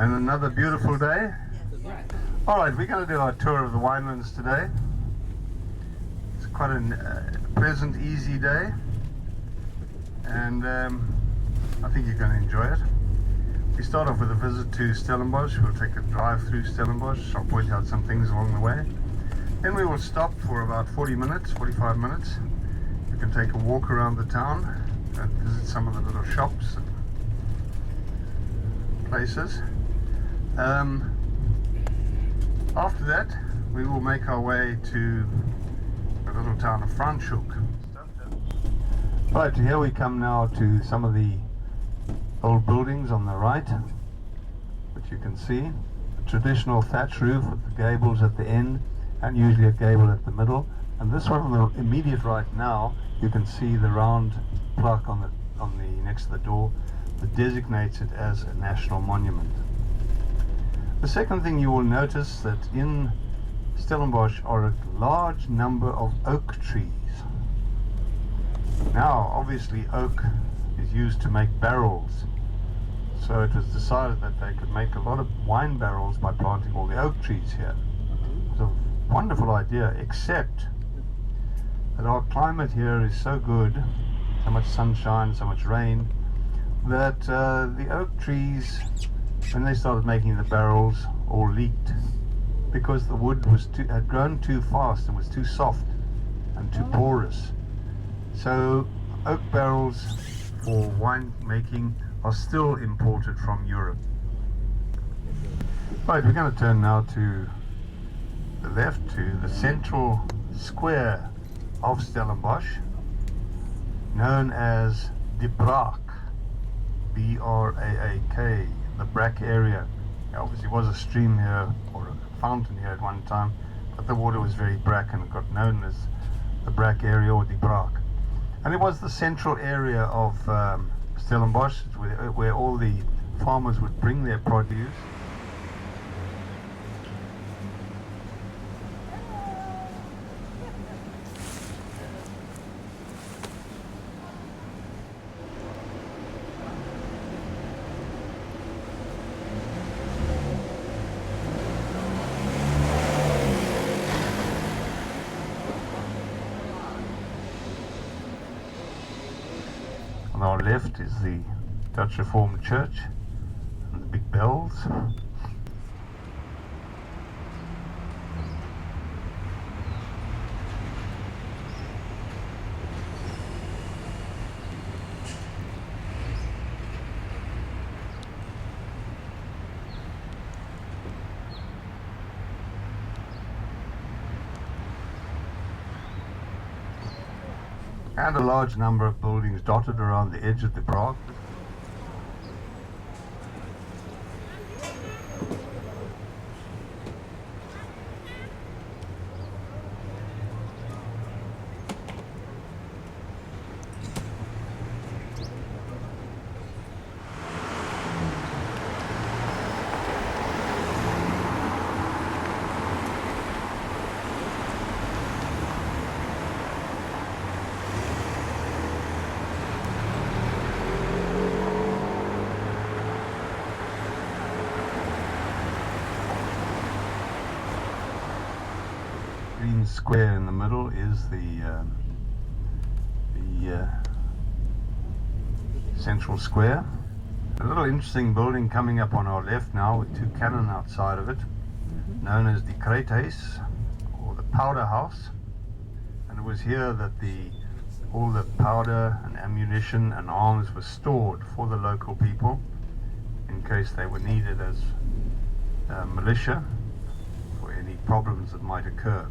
And another beautiful day. Alright, we're going to do our tour of the winelands today. It's quite a pleasant, easy day, and I think you're going to enjoy it. We start off with a visit to Stellenbosch. We'll take a drive through Stellenbosch. I'll point out some things along the way. Then we will stop for about 45 minutes. We can take a walk around the town and visit some of the little shops and places. After that, we will make our way to the little town of Franschhoek. Right, here we come now to some of the old buildings on the right, which you can see. A traditional thatch roof with the gables at the end, and usually a gable at the middle. And this one on the immediate right now, you can see the round plaque on the next to the door that designates it as a national monument. The second thing you will notice that in Stellenbosch are a large number of oak trees. Now, obviously, oak is used to make barrels, so it was decided that they could make a lot of wine barrels by planting all the oak trees here. It's a wonderful idea, except that our climate here is so good, so much sunshine, so much rain, that the oak trees, when they started making the barrels, all leaked because the wood had grown too fast and was too soft and too porous. So oak barrels for wine making are still imported from Europe. Right, we're going to turn now to the left, to the central square of Stellenbosch, known as the Braak, B-R-A-A-K, the Braak area. There obviously was a stream here, or a fountain here at one time, but the water was very brack and it got known as the Braak area, or the Braak. And it was the central area of Stellenbosch, where all the farmers would bring their produce. On our left is the Dutch Reformed Church and the big bells. And a large number of buildings dotted around the edge of the Braak. Green square in the middle is the central square. A little interesting building coming up on our left now with two cannon outside of it, known as the Kruithuis, or the powder house. And it was here that all the powder and ammunition and arms were stored for the local people in case they were needed as militia for any problems that might occur.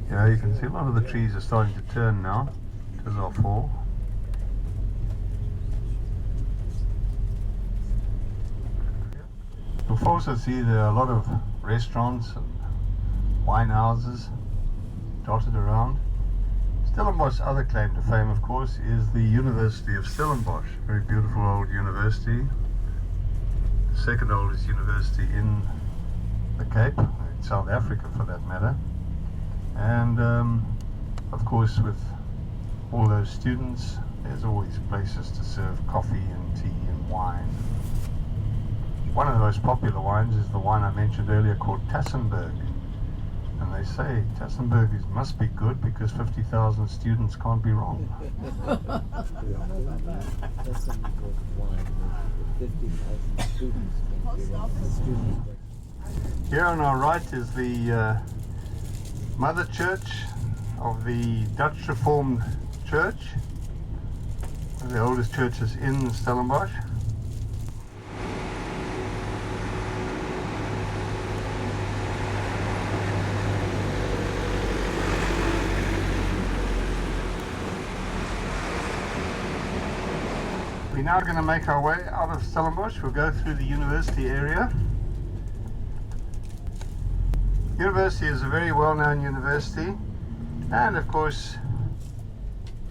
Yeah, you can see a lot of the trees are starting to turn now as our fall. You'll also see there are a lot of restaurants and wine houses dotted around. Stellenbosch's other claim to fame, of course, is the University of Stellenbosch. Very beautiful old university. The second oldest university in the Cape, in South Africa for that matter. And of course, with all those students, there's always places to serve coffee and tea and wine. One of the most popular wines is the wine I mentioned earlier called Tassenberg. And they say Tassenberg must be good because 50,000 students can't be wrong. Here on our right is the Mother Church of the Dutch Reformed Church, one of the oldest churches in Stellenbosch. We're now going to make our way out of Stellenbosch. We'll go through the university area. University is a very well-known university, and of course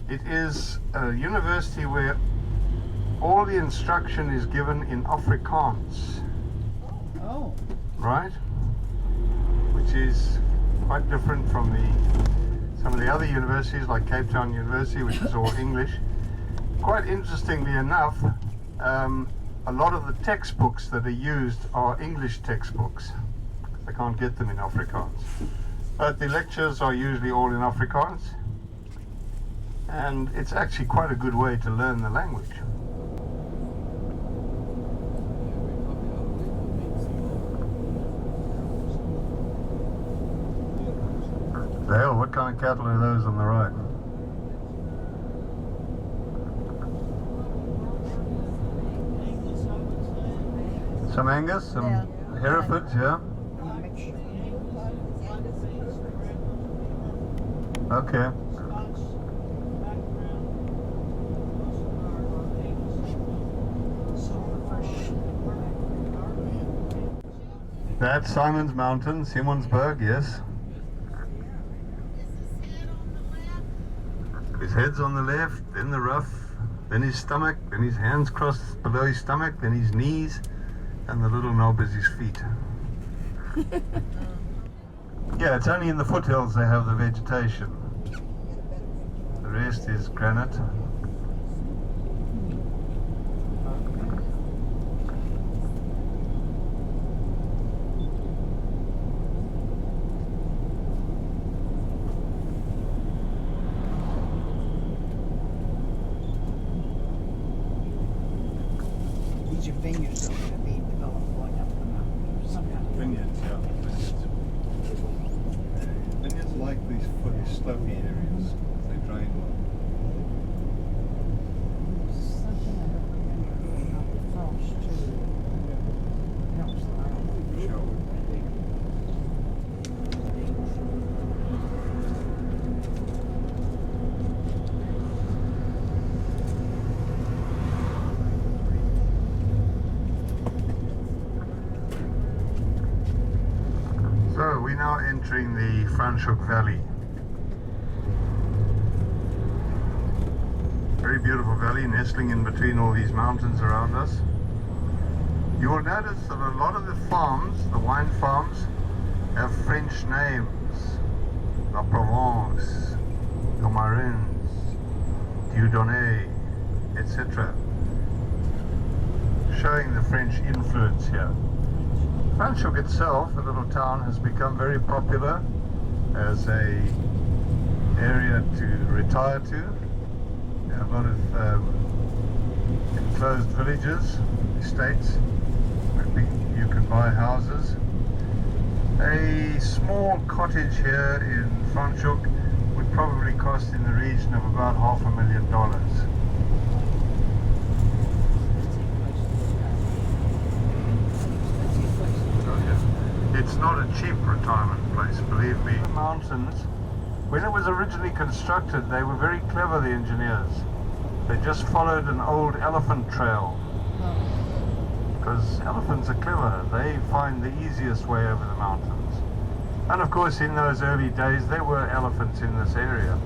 it is a university where all the instruction is given in Afrikaans. Oh. Right? Which is quite different from some of the other universities like Cape Town University, which is all English. Quite interestingly enough, a lot of the textbooks that are used are English textbooks. They can't get them in Afrikaans. But the lectures are usually all in Afrikaans, and it's actually quite a good way to learn the language. Dale, what kind of cattle are those on the right? Some Angus, some Herefords, yeah? Okay. That's Simon's Mountain, Simonsberg, yes. His head's on the left, then the ruff, then his stomach, then his hands crossed below his stomach, then his knees, and the little knob is his feet. Yeah, it's only in the foothills they have the vegetation. The rest is granite. These are vineyards that are being developed going up the mountain. Some kind of Vineyards, yeah. Vineyards like these slopey areas. They drain well. something I heard about the frost too. Helps the mountain. Sure. So we're now entering the Franschhoek Valley. Very beautiful valley nestling in between all these mountains around us. You will notice that a lot of the farms, the wine farms, have French names. La Provence, Domarins, Dieudonné, etc. Showing the French influence here. Franschhoek itself, the little town, has become very popular as a area to retire to. There are a lot of enclosed villages, estates, where you can buy houses. A small cottage here in Franschhoek would probably cost in the region of about $500,000. It's not a cheap retirement place, believe me. The mountains, when it was originally constructed, they were very clever, the engineers. They just followed an old elephant trail. Because elephants are clever. They find the easiest way over the mountains. And of course, in those early days, there were elephants in this area.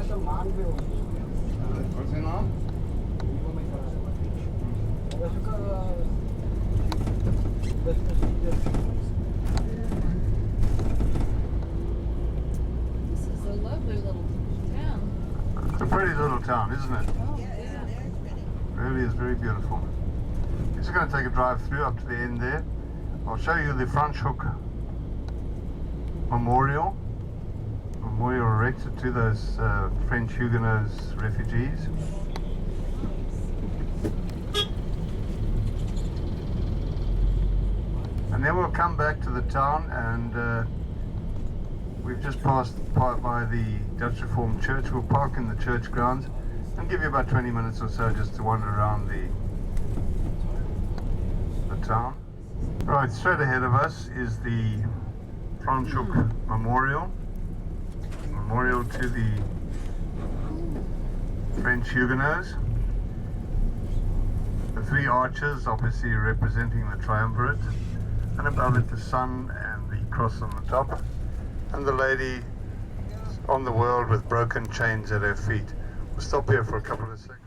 What's the name? This is a lovely little town. It's a pretty little town, isn't it? Oh, Yes, yeah. it is pretty. Really is very beautiful. We're just going to take a drive through up to the end there. I'll show you the Franschhoek Memorial erected to those French Huguenots refugees. And then we'll come back to the town, and we've just passed by the Dutch Reformed Church. We'll park in the church grounds and give you about 20 minutes or so just to wander around the town. Right, straight ahead of us is the Franschhoek Memorial to the French Huguenots. The three arches obviously representing the triumvirate, and above it the sun and the cross on the top, and the lady on the world with broken chains at her feet. We'll stop here for a couple of seconds.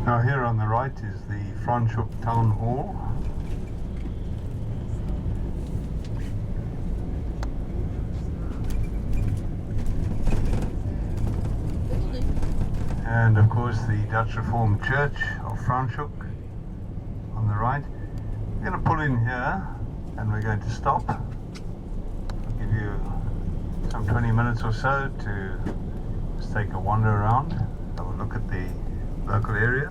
Now here on the right is the Franschhoek Town Hall. And of course the Dutch Reformed Church of Franschhoek on the right. We're going to pull in here and we're going to stop. I'll give you some 20 minutes or so to just take a wander around, have a look at the local area.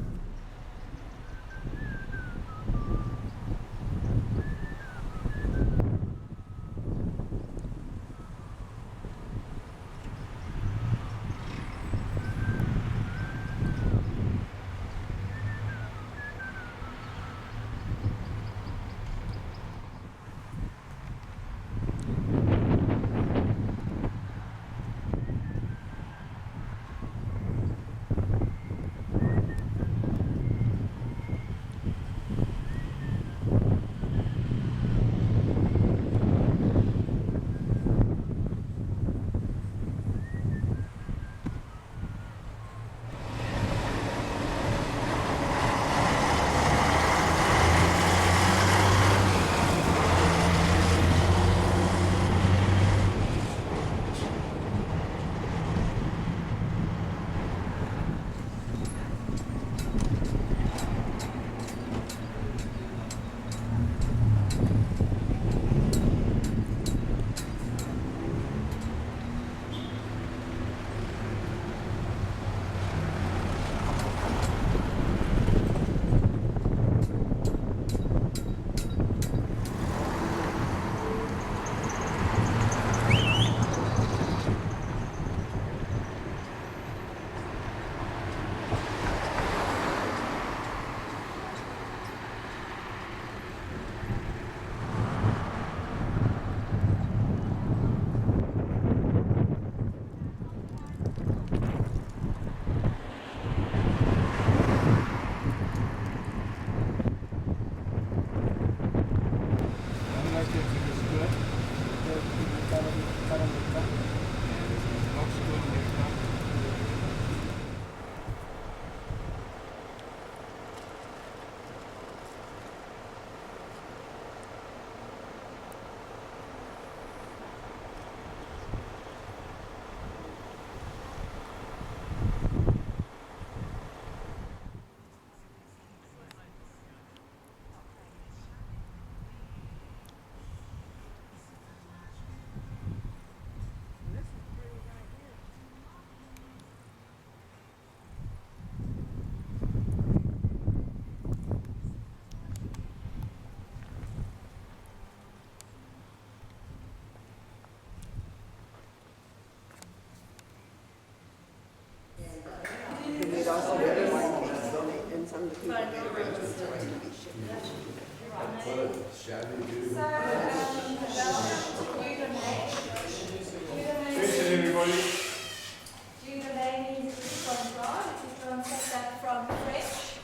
From French.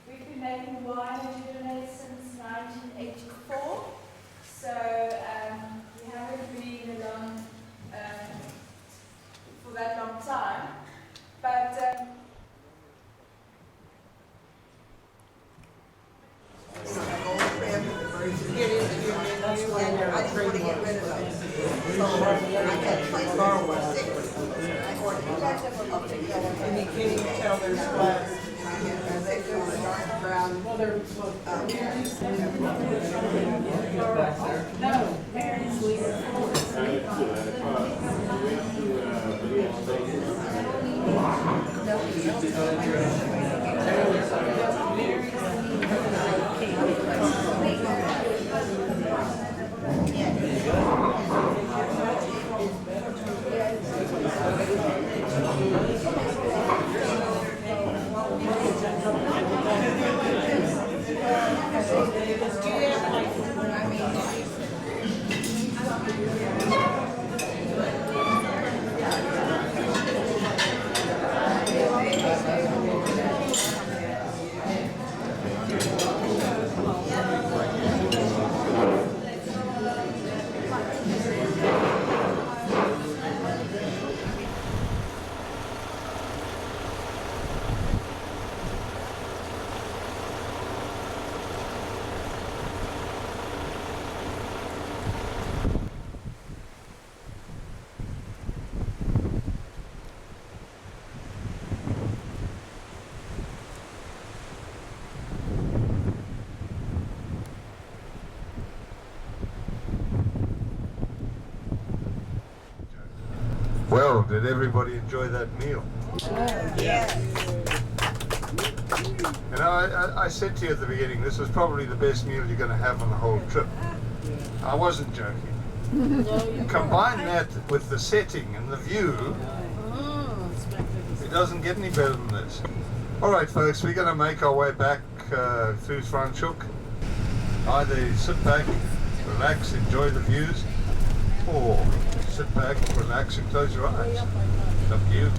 We've been making wine and Chardonnay since 1984. So we haven't been along for that long time. But I didn't want to get rid of them. So I had placed them for 6. I ordered you guys have a up together. And you can't even tell there's glass. And they go with dark brown. Well, they're no, parents Well, did everybody enjoy that meal? yeah. You know, I said to you at the beginning, this was probably the best meal you're going to have on the whole trip. I wasn't joking. Combine that with the setting and the view, it doesn't get any better than this. Alright folks, we're going to make our way back through Franschhoek. Either sit back, relax, enjoy the views, or sit back, relax and close your eyes. It's up to you.